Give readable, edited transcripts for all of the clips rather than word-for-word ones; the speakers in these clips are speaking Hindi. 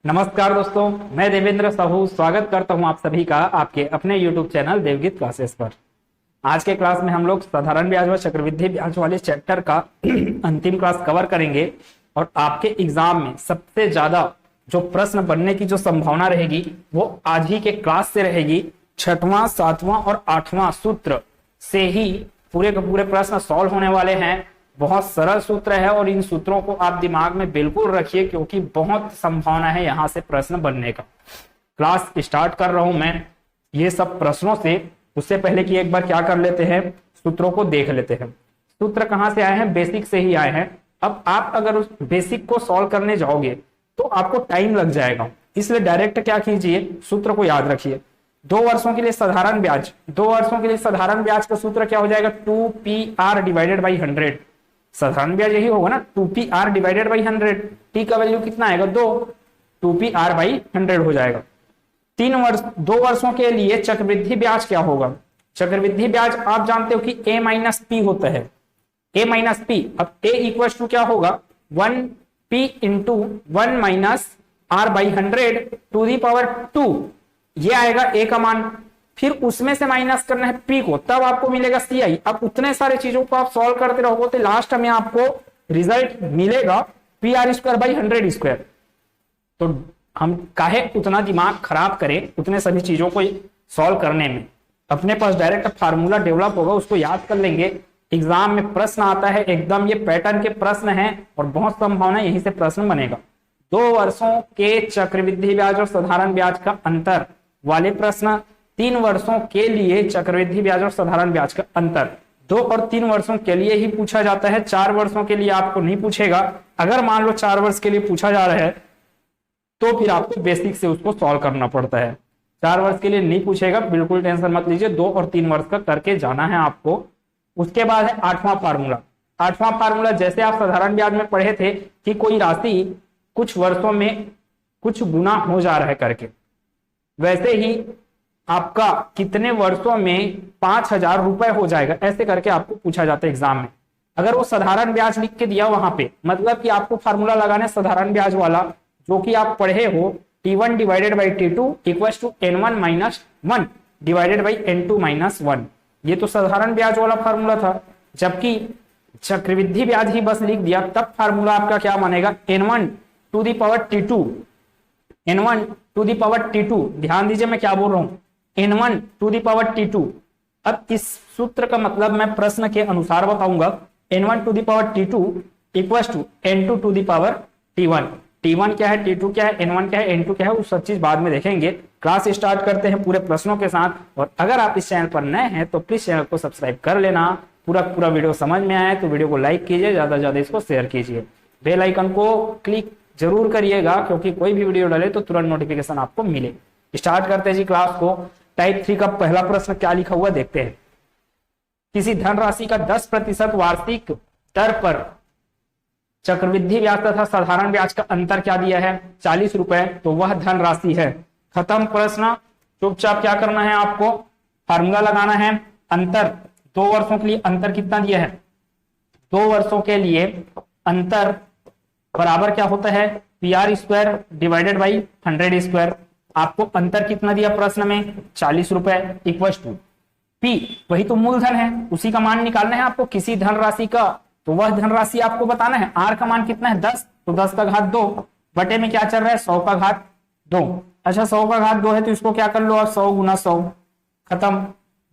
नमस्कार दोस्तों, मैं देवेंद्र साहू स्वागत करता हूं आप सभी का आपके अपने YouTube चैनल देवगीत क्लासेस पर। आज के क्लास में हम लोग साधारण ब्याज व चक्रवृद्धि ब्याज वाले चैप्टर का अंतिम क्लास कवर करेंगे और आपके एग्जाम में सबसे ज्यादा जो प्रश्न बनने की जो संभावना रहेगी वो आज ही के क्लास से रहेगी। 6वां 7वां और 8वां सूत्र से ही पूरे के पूरे प्रश्न सॉल्व होने वाले हैं। बहुत सरल सूत्र है और इन सूत्रों को आप दिमाग में बिल्कुल रखिए क्योंकि बहुत संभावना है यहां से प्रश्न बनने का। क्लास स्टार्ट कर रहा हूं मैं ये सब प्रश्नों से। उससे पहले कि एक बार क्या कर लेते हैं, सूत्रों को देख लेते हैं। सूत्र कहां से आए हैं? बेसिक से ही आए हैं। अब आप अगर उस बेसिक को सॉल्व करने जाओगे तो आपको टाइम लग जाएगा, इसलिए डायरेक्ट क्या कीजिए, सूत्र को याद रखिए। 2 वर्षों के लिए साधारण ब्याज, 2 वर्षों के लिए साधारण ब्याज का सूत्र क्या हो जाएगा? 2PR divided by 100। साधारण ब्याज यही होगा ना, 2PR डिवाइडेड बाई 100। टी का वैल्यू कितना आएगा? 2। 2PR बाई 100 हो जाएगा। 2 वर्षों के लिए चक्रवृद्धि ब्याज क्या होगा? चक्रवृद्धि ब्याज आप जानते हो कि A-P होता है। A-P, अब A इक्वल टू क्या होगा? 1P into 1 minus R by 100 to the power 2। ये आएगा A का मान, फिर उसमें से माइनस करना है P को, तब आपको मिलेगा CI। अब उतने सारे चीजों को आप सॉल्व करते रहोगे तो लास्ट में आपको रिजल्ट मिलेगा PR स्क्वायर बाई 100 स्क्वायर। तो हम काहे उतना दिमाग खराब करें उतने सभी चीजों को सॉल्व करने में। अपने पास डायरेक्ट फार्मूला डेवलप होगा, उसको याद कर लेंगे। एग्जाम में प्रश्न आता है एकदम ये पैटर्न के प्रश्न है और बहुत संभावना यहीं से प्रश्न बनेगा। 2 वर्षों के चक्रवृद्धि ब्याज और साधारण ब्याज का अंतर वाले प्रश्न, 3 वर्षों के लिए चक्रवृद्धि ब्याज और साधारण ब्याज का अंतर 2 और 3 वर्षों के लिए ही पूछा जाता है। 4 वर्षों के लिए आपको नहीं पूछेगा। अगर मान लो 4 वर्ष के लिए पूछा जा रहा है तो फिर आपको बेसिक से उसको सॉल्व करना पड़ता है। 4 वर्ष के लिए नहीं पूछेगा, बिल्कुल टेंशन मत लीजिए। 2 और 3 वर्ष का करके जाना है आपको। उसके बाद है 8वां फार्मूला। 8वां फार्मूला जैसे आप साधारण ब्याज में पढ़े थे कि कोई राशि कुछ वर्षों में कुछ गुना हो जा रहा है करके, वैसे ही आपका कितने वर्षों में 5000 रुपए हो जाएगा, ऐसे करके आपको पूछा जाता है एग्जाम में। अगर वो साधारण ब्याज लिख के दिया वहां पे, मतलब कि आपको फार्मूला लगाना है साधारण ब्याज वाला जो कि आप पढ़े हो, T1 divided by T2 equal to N1 minus 1 divided by N2 minus 1। ये तो साधारण ब्याज वाला फार्मूला था। जबकि चक्रवृद्धि ब्याज ही बस लिख दिया तब फार्मूला आपका क्या बनेगा? N1 to the power T2, N1 to the power T2। ध्यान दीजिए मैं क्या बोल रहा हूं, N1 to the power T2। अब इस सूत्र का मतलब मैं प्रश्न के अनुसार बताऊंगा। N1 to the power T2 equal to N2 to the power T1। T1 क्या है, T2 क्या है, N1 क्या है, N2 क्या है, वो सब चीज बाद में देखेंगे। क्लास स्टार्ट करते हैं पूरे प्रश्नों के साथ। और अगर आप इस चैनल पर नए हैं तो प्लीज चैनल को सब्सक्राइब कर लेना। पूरा वीडियो समझ में आए तो वीडियो को लाइक कीजिए, ज्यादा से ज्यादा इसको शेयर कीजिए। बेल आइकन को क्लिक जरूर करिएगा क्योंकि कोई भी वीडियो डाले तो तुरंत नोटिफिकेशन आपको मिले। स्टार्ट करते हैं जी क्लास को। टाइप 3 का पहला प्रश्न क्या लिखा हुआ देखते हैं। किसी धनराशि का 10% वार्षिक दर पर चक्रवृद्धि ब्याज तथा साधारण ब्याज का अंतर क्या दिया है? 40 रुपए, तो वह धनराशि है। खत्म प्रश्न। चुपचाप क्या करना है आपको? फार्मूला लगाना है। अंतर 2 वर्षों के लिए अंतर कितना दिया है? 2 वर्षों के लिए अंतर बराबर क्या होता है? PR square divided by 100 square. आपको अंतर कितना दिया प्रश्न में? 40 रुपए इक्वल टू P, वही तो मूलधन है, उसी का मान निकालना है आपको किसी धनराशि का। तो वह धनराशि आपको बताना है। R का मान कितना है? 10, तो 10 का घात 2 बटे में क्या चल रहा है? 100 का घात 2। अच्छा 100 का घात 2 है तो इसको क्या कर लो आप? 100 गुना 100। खत्म।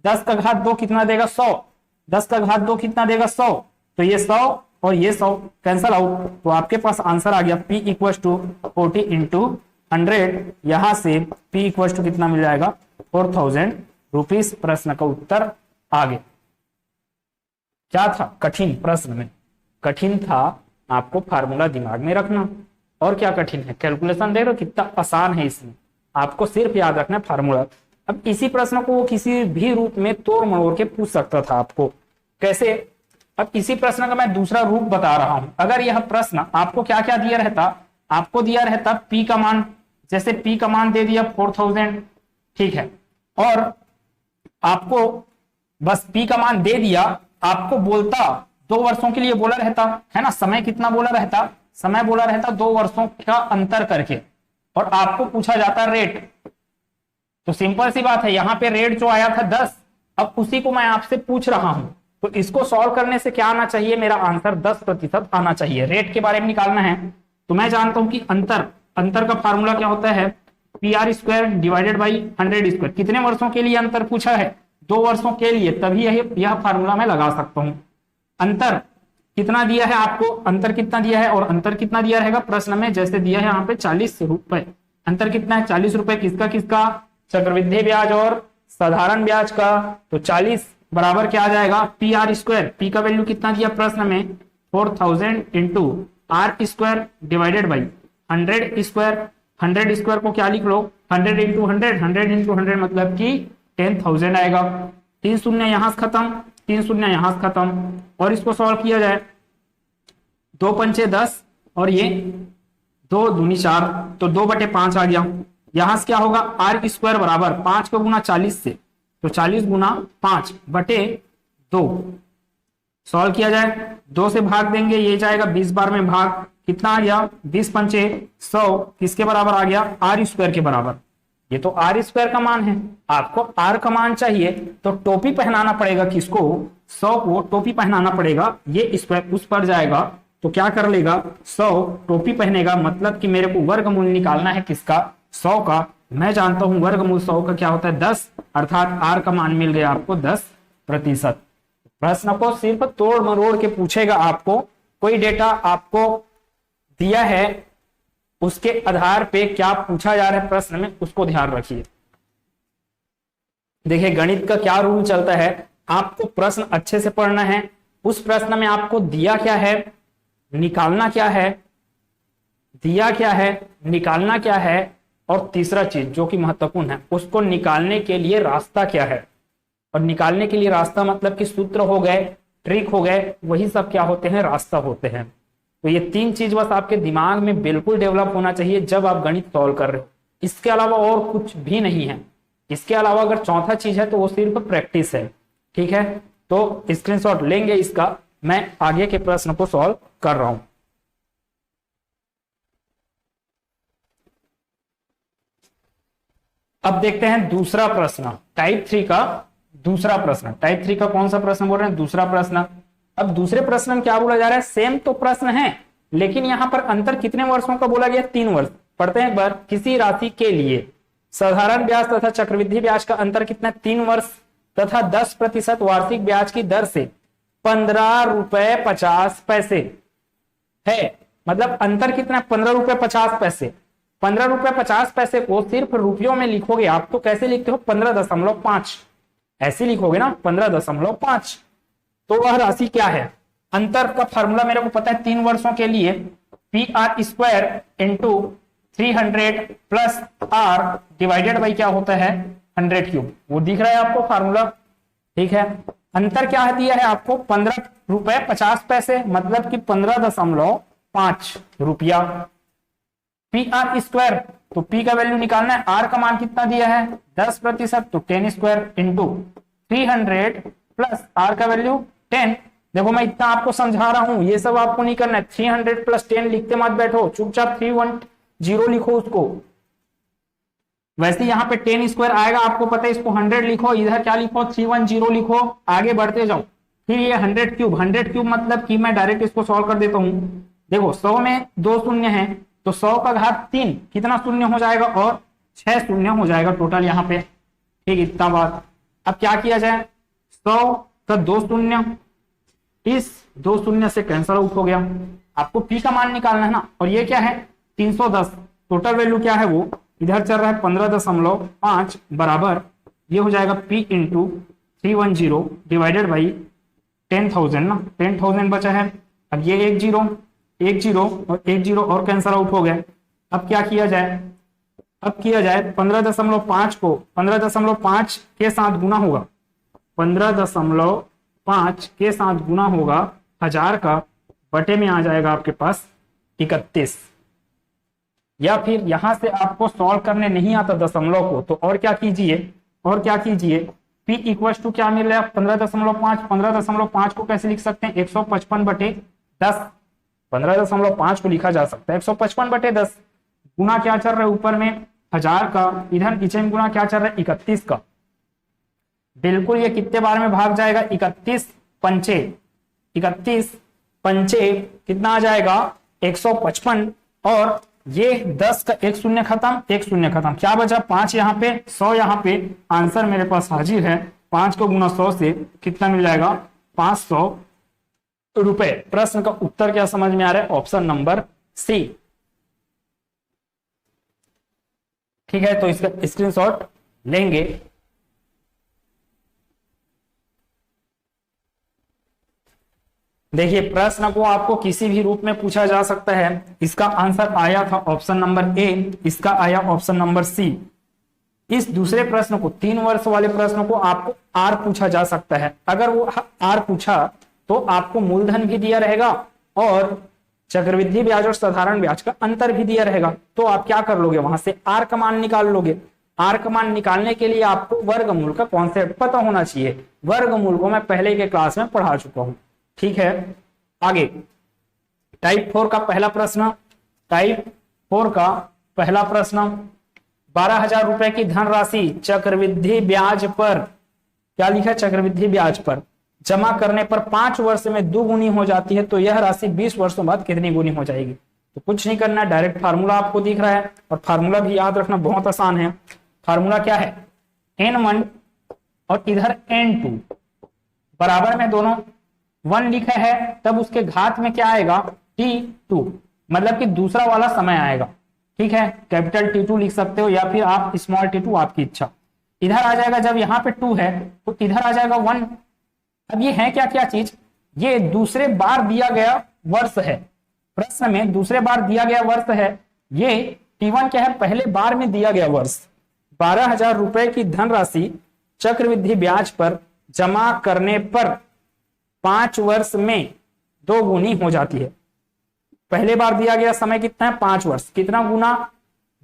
10 का घात 2 कितना देगा? 100। 10 का घात 2 कितना देगा? 100। तो ये 100 और ये 100 कैंसल आउट, तो आपके पास आंसर आ गया P इक्वल टू 40 इंटू 100। यहां से P इक्वल टू कितना मिल जाएगा? 4000 रुपीज। प्रश्न का उत्तर आ गया। क्या था कठिन? प्रश्न में कठिन था आपको फार्मूला दिमाग में रखना। और क्या कठिन है? कैलकुलेशन देख रहे हो कितना आसान है, इसमें आपको सिर्फ याद रखना फार्मूला। अब इसी प्रश्न को वो किसी भी रूप में तोड़ मरोड़ के पूछ सकता था आपको। कैसे? अब इसी प्रश्न का मैं दूसरा रूप बता रहा हूं। अगर यह प्रश्न आपको क्या क्या दिया रहता? आपको दिया रहता P का मान, जैसे P का मान दे दिया 4000, ठीक है, और आपको बस P का मान दे दिया, आपको बोलता 2 वर्षों के लिए बोला रहता है ना, समय कितना बोला रहता? समय बोला रहता 2 वर्षों का अंतर करके, और आपको पूछा जाता है रेट, तो सिंपल सी बात है, यहां पे रेट जो आया था 10, अब उसी को मैं आपसे पूछ रहा हूं, तो इसको सॉल्व करने से क्या आना चाहिए, मेरा आंसर 10% आना चाहिए। रेट के बारे में निकालना है तो मैं जानता हूं कि अंतर का फार्मूला क्या होता है, PR² डिवाइडेड बाई 100²। कितने वर्षों के लिए अंतर पूछा है, 2 वर्षों के लिए, तभी यह फार्मूला मैं लगा सकता हूं। अंतर कितना दिया है आपको, अंतर कितना दिया है और अंतर कितना दिया रहेगा प्रश्न में, जैसे दिया है यहाँ पे 40 रुपए। अंतर कितना है, 40 रुपए, किसका किसका, चक्रवृद्धि ब्याज और साधारण ब्याज का। तो 40 बराबर क्या आ जाएगा, PR², पी का वैल्यू कितना दिया प्रश्न में 4000 इंटू R² डिवाइडेड बाई 100²। 100² को क्या लिख लो, 100 इंटू 100, 100 इंटू 100 मतलब कि 10,000 आएगा। 3 शून्य यहां से खत्म, 3 शून्य यहां से खत्म, और इसको सॉल्व किया जाए 2 पंचे 10 और ये 2 दूनी 4, तो 2/5 आ गया। यहां से क्या होगा, R² बराबर 5 का गुना 40 से, तो 40 गुना 5/2 सॉल्व किया जाए, 2 से भाग देंगे, ये जाएगा 20 बार में भाग, कितना आ गया 20 पंचे 100, किसके बराबर आ गया, R² के बराबर। ये तो R² का मान है, आपको R का मान चाहिए तो टोपी पहनाना पड़ेगा, किसको, 100 को टोपी पहनाना पड़ेगा, ये स्क्वायर उस पर जाएगा तो क्या कर लेगा, 100 टोपी पहनेगा, मतलब कि मेरे को वर्गमूल निकालना है किसका, 100 का। मैं जानता हूं वर्गमूल 100 का क्या होता है 10, अर्थात R का मान मिल गया आपको 10%। प्रश्न को सिर्फ तोड़ मरोड़ के पूछेगा आपको, कोई डेटा आपको दिया है उसके आधार पे क्या पूछा जा रहा है प्रश्न में, उसको ध्यान रखिए। देखिए गणित का क्या रूल चलता है, आपको प्रश्न अच्छे से पढ़ना है, उस प्रश्न में आपको दिया क्या है, निकालना क्या है, दिया क्या है, निकालना क्या है, और तीसरा चीज जो कि महत्वपूर्ण है, उसको निकालने के लिए रास्ता क्या है। और निकालने के लिए रास्ता मतलब कि सूत्र हो गए, ट्रिक हो गए, वही सब क्या होते हैं, रास्ता होते हैं। तो ये 3 चीज बस आपके दिमाग में बिल्कुल डेवलप होना चाहिए जब आप गणित सॉल्व कर रहे हो, इसके अलावा और कुछ भी नहीं है। इसके अलावा अगर चौथा चीज है तो वो सिर्फ प्रैक्टिस है, ठीक है। तो स्क्रीनशॉट लेंगे इसका, मैं आगे के प्रश्न को सॉल्व कर रहा हूं। अब देखते हैं दूसरा प्रश्न, टाइप 3 का दूसरा प्रश्न। टाइप 3 का कौन सा प्रश्न बोल रहे हैं, दूसरा प्रश्न। अब दूसरे प्रश्न में क्या बोला जा रहा है, सेम तो प्रश्न है लेकिन यहां पर अंतर कितने वर्षों का बोला गया, 3 वर्ष। पढ़ते हैं एक बार, किसी राशि के लिए साधारण ब्याज तथा चक्रवृद्धि ब्याज का अंतर कितना, 3 वर्ष तथा 10% वार्षिक ब्याज की दर से 15 रुपए 50 पैसे है। मतलब अंतर कितना, 15 रुपए 50 पैसे। 15 रुपए 50 पैसे को सिर्फ रुपयों में लिखोगे आप तो कैसे लिखते हो, 15.5 ऐसे लिखोगे ना, 15.5। तो वह राशि क्या है, अंतर का फॉर्मूला मेरे को पता है 3 वर्षों के लिए, PR² into 300 plus R divided by क्या होता है 100³। वो दिख रहा है आपको फॉर्मूला, ठीक है। अंतर क्या है दिया है आपको, 15 रुपए 50 पैसे, मतलब कि 15.5 रुपया। PR² तो P का वैल्यू निकालना है, R का मान कितना दिया है 10%, तो 10² इंटू 300 प्लस R का वैल्यू 10। देखो मैं इतना आपको समझा रहा हूं, ये सब आपको नहीं करना है। 300 प्लस 10 लिखते मत बैठो, चुपचाप 310 लिखो उसको। वैसे यहाँ पे 10² आएगा, आपको पता है, इसको 100 लिखो, इधर क्या लिखो 310 लिखो, आगे बढ़ते जाओ। फिर ये 100³ मतलब कि मैं डायरेक्ट इसको सॉल्व कर देता हूं। देखो 100 में 2 शून्य है तो 100 का घात 3 कितना शून्य हो जाएगा, और 6 शून्य हो जाएगा टोटल यहाँ पे, ठीक, इतना बात। अब क्या किया जाए, 100 का 2 शून्य, इस 2 शून्य से कैंसल आउट हो गया। आपको P का मान निकालना है ना, और ये क्या है 310, टोटल वैल्यू क्या है वो इधर चल रहा है 15.5 बराबर, ये हो जाएगा P इंटू 310 डिवाइडेड बाई 10,000 ना, 10,000 बचा है। अब ये 1 0 और 1 0 और कैंसल आउट हो गए। अब क्या किया जाए, अब किया जाए 15.5 को 15.5 के साथ गुना होगा, 15.5 के साथ गुना होगा 1000 का, बटे में आ जाएगा आपके पास 31। या फिर यहां से आपको सॉल्व करने नहीं आता दशमलव को, तो और क्या कीजिए, P इक्वल टू क्या मिल रहा है 15.5। 15.5 को कैसे लिख सकते हैं, 155/10। 15.5 को लिखा जा सकता है 155/10। गुना क्या चल रहा है ऊपर में 1000 का, इधर नीचे में गुना क्या चल रहा है 31 का। बिल्कुल ये कितने बार में भाग जाएगा 31 पंचे, 31 पंचे कितना आ जाएगा 155, और ये 10 का एक शून्य खत्म, एक शून्य खत्म, क्या बचा 5 यहाँ पे 100 यहाँ पे। आंसर मेरे पास हाजिर है, 5 को गुना 100 से कितना मिल जाएगा 500 रुपए। प्रश्न का उत्तर क्या समझ में आ रहा है, ऑप्शन नंबर सी। ठीक है, तो इसका स्क्रीनशॉट लेंगे। देखिए प्रश्न को आपको किसी भी रूप में पूछा जा सकता है। इसका आंसर आया था ऑप्शन नंबर ए, इसका आया ऑप्शन नंबर सी। इस दूसरे प्रश्न को 3 वर्ष वाले प्रश्न को आपको आर पूछा जा सकता है। अगर वो आर पूछा तो आपको मूलधन भी दिया रहेगा और चक्रवृद्धि ब्याज और साधारण ब्याज का अंतर भी दिया रहेगा। तो आप क्या कर लोगे, वहां से आर का मान निकाल लोगे। आर का मान निकालने के लिए आपको वर्गमूल का कॉन्सेप्ट पता होना चाहिए। वर्गमूल को मैं पहले के क्लास में पढ़ा चुका हूं। ठीक है, आगे टाइप 4 का पहला प्रश्न, टाइप 4 का पहला प्रश्न, 12,000 रुपए की धनराशि चक्रवृद्धि ब्याज पर, क्या लिखा है चक्रवृद्धि ब्याज पर जमा करने पर 5 वर्ष में 2 गुनी हो जाती है, तो यह राशि 20 वर्षों बाद कितनी गुनी हो जाएगी। तो कुछ नहीं करना, डायरेक्ट फार्मूला आपको दिख रहा है और फार्मूला भी याद रखना बहुत आसान है। फार्मूला क्या है, n1 और इधर n2 बराबर में दोनों 1 लिखा है, तब उसके घात में क्या आएगा t2, मतलब कि दूसरा वाला समय आएगा। ठीक है, कैपिटल T2 लिख सकते हो या फिर आप स्मॉल t2, आपकी इच्छा। इधर आ जाएगा, जब यहाँ पे 2 है तो इधर आ जाएगा 1। अब ये है क्या क्या चीज, ये दूसरे बार दिया गया वर्ष है, प्रश्न में दूसरे बार दिया गया वर्ष है। ये T1 क्या है, पहले बार में दिया गया वर्ष। 12,000 रुपए की धनराशि चक्रवृद्धि ब्याज पर जमा करने पर 5 वर्ष में 2 गुनी हो जाती है। पहले बार दिया गया समय कितना है 5 वर्ष, कितना गुना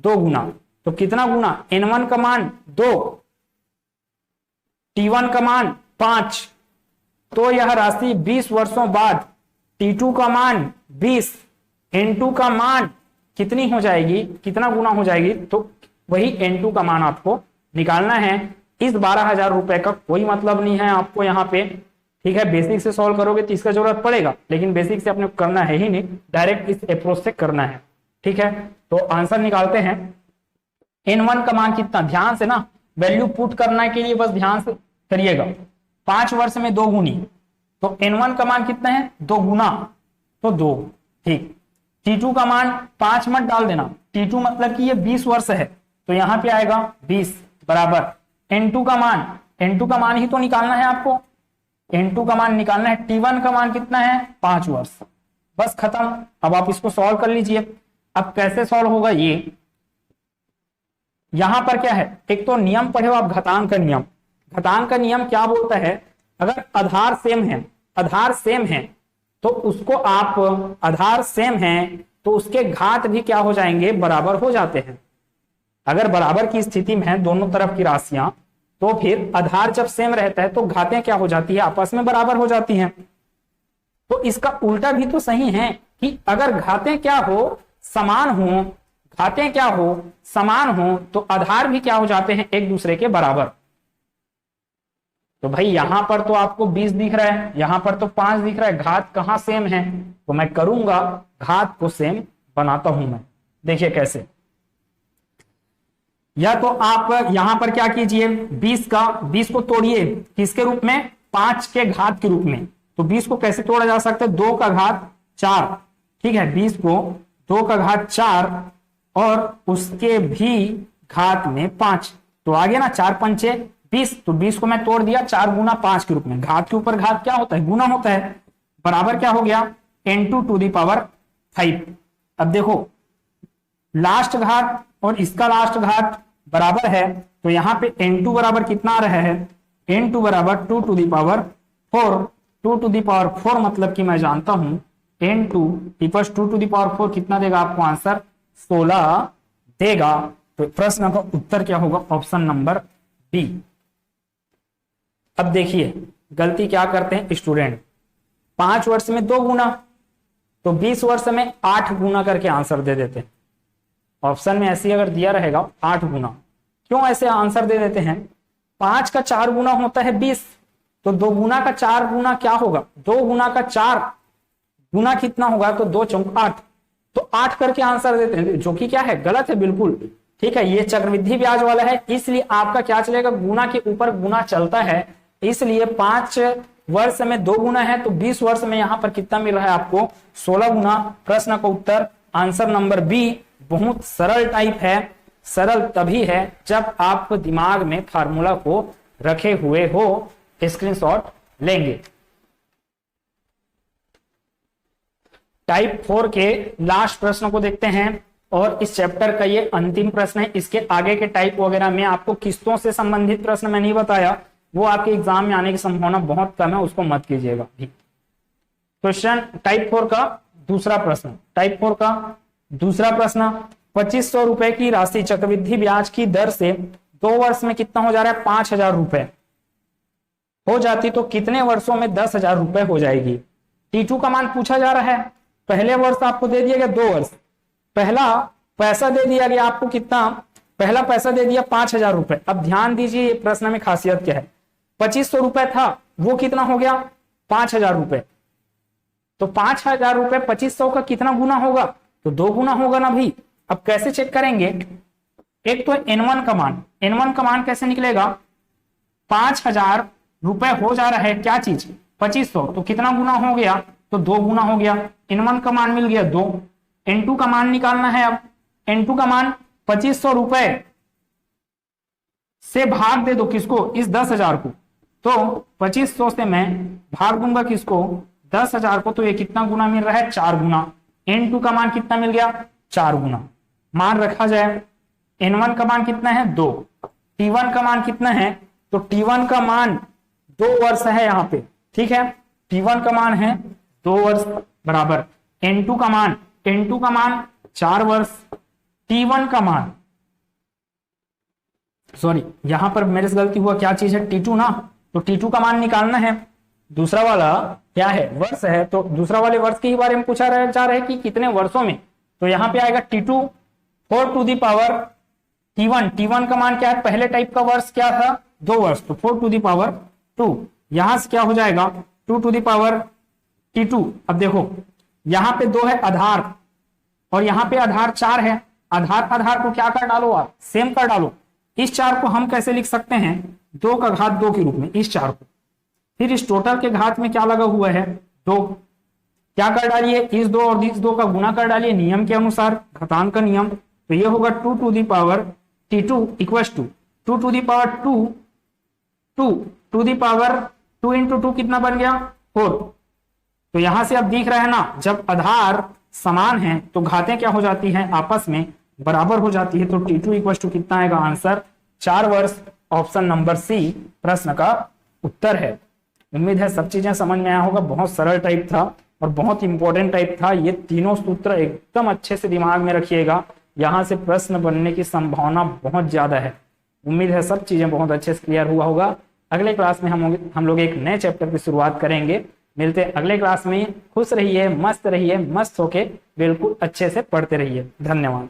2 गुना, तो कितना गुना, n1 का मान 2, T1 का मान 5, तो यह राशि 20 वर्षों बाद T2 का मान 20, n2 का मान कितनी हो जाएगी, कितना गुना हो जाएगी, तो वही n2 का मान आपको निकालना है। इस 12,000 रुपए का कोई मतलब नहीं है आपको यहाँ पे। ठीक है, बेसिक से सॉल्व करोगे तो इसका जरूरत पड़ेगा, लेकिन बेसिक से आपने करना है ही नहीं, डायरेक्ट इस अप्रोच से करना है। ठीक है, तो आंसर निकालते हैं। n1 का मान कितना, ध्यान से ना वैल्यू पुट करने के लिए बस ध्यान से करिएगा। 5 वर्ष में 2 गुनी, तो n1 का मान कितना है 2 गुना, तो 2। ठीक, T2 का मान 5 मत डाल देना, T2 मतलब कि ये 20 वर्ष है, तो यहां पे आएगा 20 बराबर n2 का मान, n2 का मान ही तो निकालना है आपको, n2 का मान निकालना है। T1 का मान कितना है 5 वर्ष, बस खत्म। अब आप इसको सॉल्व कर लीजिए। अब कैसे सॉल्व होगा ये, यहां पर क्या है, एक तो नियम पढ़े हो आप घातांक का नियम। घातांक का नियम क्या बोलता है, अगर आधार सेम है, आधार सेम है तो उसको आप, आधार सेम है तो उसके घात भी क्या हो जाएंगे, बराबर हो जाते हैं। अगर बराबर की स्थिति में है दोनों तरफ की राशियां, तो फिर आधार जब सेम रहता है तो घातें क्या हो जाती है, आपस में बराबर हो जाती हैं। तो इसका उल्टा भी तो सही है कि अगर घातें क्या हो, समान हो, घातें क्या हो, समान हो, तो आधार भी क्या हो जाते हैं, एक दूसरे के बराबर। तो भाई यहां पर तो आपको 20 दिख रहा है, यहां पर तो 5 दिख रहा है, घात कहां सेम है, तो मैं करूंगा घात को सेम बनाता हूं मैं। देखिए कैसे, या तो आप यहां पर क्या कीजिए, 20 को तोड़िए किसके रूप में, 5 के घात के रूप में। तो 20 को कैसे तोड़ा जा सकता है, 2 का घात 4। ठीक है, 20 को 2 का घात 4 और उसके भी घात में 5, तो आ गया ना 4 पंचे 20। तो 20 को मैं तोड़ दिया 4 गुना 5 के रूप में, घात के ऊपर घात क्या होता है, गुना होता है, बराबर क्या हो गया n2 टू दी पावर 5। अब देखो लास्ट घात और इसका लास्ट घात बराबर है, तो यहां पे n2 बराबर कितना आ रहा है, n2 बराबर 2 to the power 4। 2 to the power 4 मतलब कि मैं जानता हूं n2 equals 2 to the power 4 कितना देगा आपको, आंसर 16 देगा। तो प्रश्न का उत्तर क्या होगा, ऑप्शन नंबर बी। अब देखिए गलती क्या करते हैं स्टूडेंट, 5 वर्ष में 2 गुना, तो 20 वर्ष में 8 गुना करके आंसर दे देते हैं। ऑप्शन में ऐसे अगर दिया रहेगा 8 गुना, क्यों ऐसे आंसर दे देते हैं? 5 का 4 गुना होता है 20, तो 2 गुना का 4 गुना क्या होगा? 2 गुना का 4 गुना कितना होगा? तो 2 चौक 8, तो 8 करके आंसर देते हैं, जो कि क्या है? गलत है बिल्कुल। ठीक है, ये चक्रवृद्धि ब्याज वाला है, इसलिए आपका क्या चलेगा? गुना के ऊपर गुना चलता है, इसलिए 5 वर्ष में 2 गुना है, तो 20 वर्ष में यहां पर कितना मिल रहा है आपको? 16 गुना। प्रश्न का उत्तर आंसर नंबर बी। बहुत सरल टाइप है, सरल तभी है जब आप दिमाग में फार्मूला को रखे हुए हो। स्क्रीनशॉट लेंगे। टाइप 4 के लास्ट प्रश्न को देखते हैं, और इस चैप्टर का ये अंतिम प्रश्न है। इसके आगे के टाइप वगैरह में आपको किस्तों से संबंधित प्रश्न मैं नहीं बताया, वो आपके एग्जाम में आने की संभावना बहुत कम है, उसको मत कीजिएगा। क्वेश्चन टाइप 4 का दूसरा प्रश्न। टाइप 4 का दूसरा प्रश्न, 2500 रुपए की राशि चक्रवृद्धि ब्याज की दर से 2 वर्ष में कितना हो जा रहा है? 5000 रुपए हो जाती तो कितने वर्षों में 10,000 रुपए हो जाएगी? T2 का मान पूछा जा रहा है। पहले वर्ष आपको दे दिया गया 2 वर्ष, पहला पैसा दे दिया गया आपको कितना? पहला पैसा दे दिया 5000 रुपए। अब ध्यान दीजिए ये प्रश्न में खासियत क्या है? 2500 रुपए था, वो कितना हो गया? 5000 रुपए। तो 5000 रुपए 2500 का कितना गुना होगा? तो 2 गुना होगा ना भाई। अब कैसे चेक करेंगे? एक तो N1 का मान, N1 का मान कैसे निकलेगा? 5000 रुपए हो जा रहा है क्या चीज? 2500, तो कितना गुना हो गया? तो 2 गुना हो गया। N1 का मान मिल गया 2। N2 का मान निकालना है। अब N2 का मान 2500 रुपए से भाग दे दो किसको? इस 10,000 को। तो 2500 से मैं भाग दूंगा किसको? 10,000 को। तो ये कितना गुना मिल रहा है? 4 गुना। N2 का मान कितना मिल गया? 4 गुना। मान रखा जाए। N1 का मान कितना है? 2। T1 का मान कितना है? तो T1 का मान 2 वर्ष है यहाँ पे। ठीक है, T1 का मान है 2 वर्ष बराबर N2 का मान, N2 का मान 4 वर्ष, T1 का मान, सॉरी यहां पर मेरे से गलती हुआ, क्या चीज है? T2 ना। तो T2 का मान निकालना है। दूसरा वाला क्या है? वर्ष है, तो दूसरा वाले वर्ष के ही बारे में पूछा जा रहा है कि कितने वर्षों में। तो यहां पे आएगा T2 4 to the power T1। T1 का मान क्या है? पहले टाइप का वर्ष क्या था? 2 वर्ष, तो 4 टू दी पावर 2। यहां से क्या हो जाएगा? 2 टू दी पावर T2। अब देखो यहां पे 2 है आधार, और यहां पे आधार 4 है। आधार को क्या कर डालो आप? सेम कर डालो। इस 4 को हम कैसे लिख सकते हैं? 2 का घात 2 के रूप में, इस 4 को। फिर इस टोटल के घात में क्या लगा हुआ है? 2। क्या कर डालिए? इस 2 और इस 2 का गुना कर डालिए नियम के अनुसार, घातांक का नियम। तो ये होगा 2 to the power T2 equal to 2 to the power 2 to the power 2 into 2 कितना बन गया? 4। तो यहां से अब दिख रहा है ना, जब आधार समान है तो घातें क्या हो जाती हैं? आपस में बराबर हो जाती है। तो T2 इक्वल टू कितना आएगा? आंसर 4 वर्ष। ऑप्शन नंबर सी प्रश्न का उत्तर है। उम्मीद है सब चीजें समझ में आया होगा। बहुत सरल टाइप था और बहुत इंपॉर्टेंट टाइप था। ये तीनों सूत्र एकदम अच्छे से दिमाग में रखिएगा, यहां से प्रश्न बनने की संभावना बहुत ज्यादा है। उम्मीद है सब चीजें बहुत अच्छे से क्लियर हुआ होगा। अगले क्लास में हम लोग एक नए चैप्टर की शुरुआत करेंगे। मिलते हैं अगले क्लास में। खुश रहिए, मस्त रहिए, मस्त होके बिल्कुल अच्छे से पढ़ते रहिए। धन्यवाद।